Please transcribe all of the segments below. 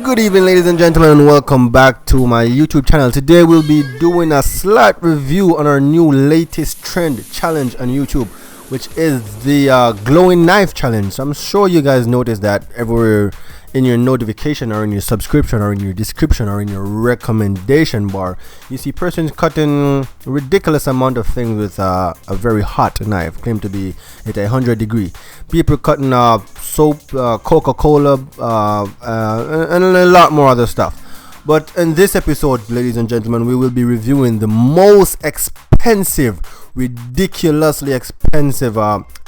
Good evening, ladies and gentlemen, and welcome back to my YouTube channel. Today we'll be doing a slight review on our new latest trend challenge on YouTube, which is the glowing knife challenge. I'm sure you guys noticed that everywhere in your notification or in your subscription or in your description or in your recommendation bar, you see persons cutting ridiculous amount of things with a very hot knife, claimed to be at 100 degree. People cutting soap, Coca-Cola, and a lot more other stuff. But in this episode, ladies and gentlemen, we will be reviewing the most expensive, ridiculously expensive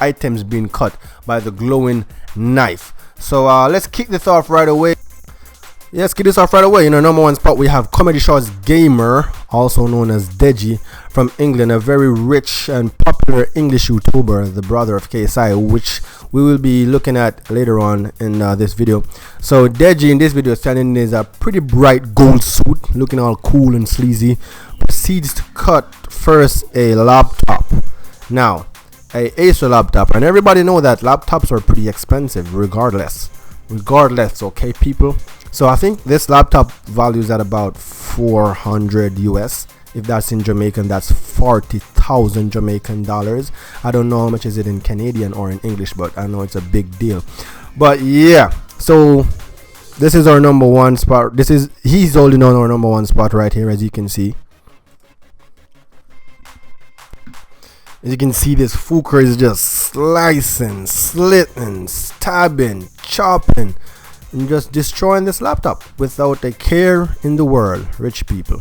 items being cut by the glowing knife. So let's kick this off right away. In our number one spot, we have Comedy Shorts Gamer, also known as Deji, from England, a very rich and popular English YouTuber, the brother of KSI, which we will be looking at later on in this video. So Deji in this video, standing in a pretty bright gold suit, looking all cool and sleazy, proceeds to cut first a laptop. Now, a Acer laptop, and everybody know that laptops are pretty expensive regardless, okay people. So I think this laptop values at about 400 US. If that's in Jamaican, that's 40,000 Jamaican dollars. I don't know how much is it in Canadian or in English, but I know it's a big deal. But yeah, so this is our number one spot. He's holding on our number one spot right here, as you can see. As you can see, this fucker is just slicing, slitting, stabbing, chopping, and just destroying this laptop without a care in the world. Rich people.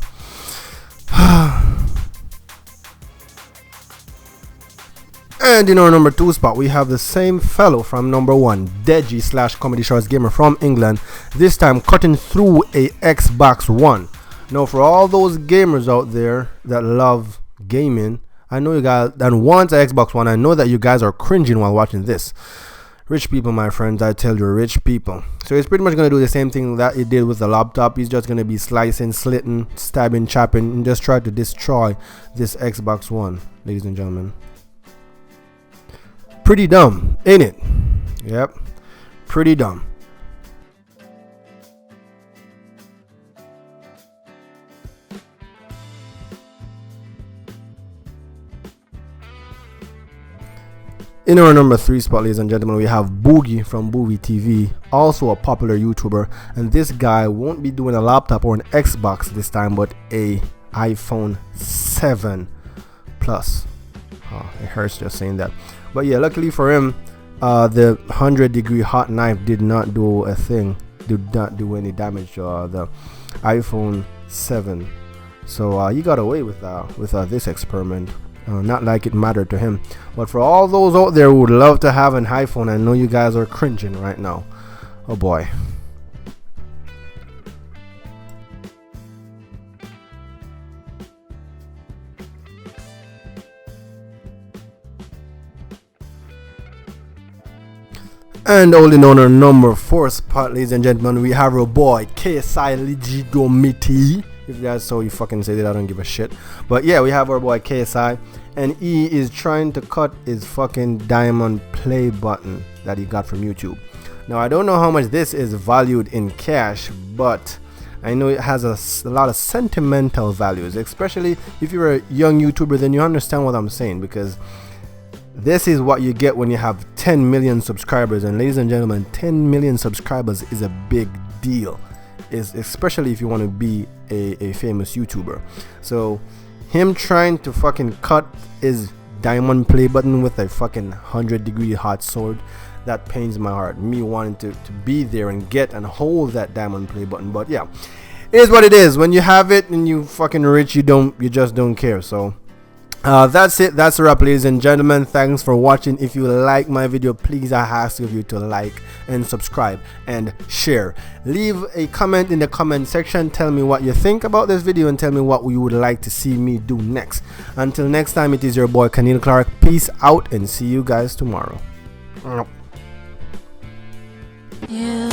And in our number two spot, we have the same fellow from number one, Deji / Comedy Shorts Gamer from England, this time cutting through a Xbox One. Now, for all those gamers out there that love gaming, I know you guys that want an Xbox One. I know that you guys are cringing while watching this. Rich people, my friends, I tell you, rich people. So he's pretty much going to do the same thing that he did with the laptop. He's just going to be slicing, slitting, stabbing, chopping, and just try to destroy this Xbox One, ladies and gentlemen. Pretty dumb, ain't it? Yep, pretty dumb. In our number three spot, ladies and gentlemen, we have Boogie from Boogie TV, also a popular YouTuber, and this guy won't be doing a laptop or an Xbox this time, but a iPhone 7 Plus. Oh, it hurts just saying that, but yeah, luckily for him, the 100 degree hot knife did not do a thing, did not do any damage to the iPhone 7. So he got away with this experiment. Not like it mattered to him. But for all those out there who would love to have an iPhone, I know you guys are cringing right now. Oh boy. And holding on our number four spot, ladies and gentlemen, we have our boy KSI Ligidomiti. If that's how you fucking say it, I don't give a shit. But yeah, we have our boy KSI, and he is trying to cut his fucking diamond play button that he got from YouTube. Now, I don't know how much this is valued in cash, but I know it has a lot of sentimental values, especially if you're a young YouTuber. Then you understand what I'm saying, because this is what you get when you have 10 million subscribers. And ladies and gentlemen, 10 million subscribers is a big deal, especially if you want to be a famous YouTuber. So him trying to fucking cut his diamond play button with a fucking 100 degree hot sword, that pains my heart, me wanting to be there and get and hold that diamond play button. But yeah, it is what it is. When you have it and you fucking rich, you just don't care. So that's it. That's a wrap, ladies and gentlemen. Thanks for watching. If you like my video, please, I ask of you to like and subscribe and share. Leave a comment in the comment section. Tell me what you think about this video and tell me what you would like to see me do next. Until next time, it is your boy Kanil Clark. Peace out and see you guys tomorrow. Yeah.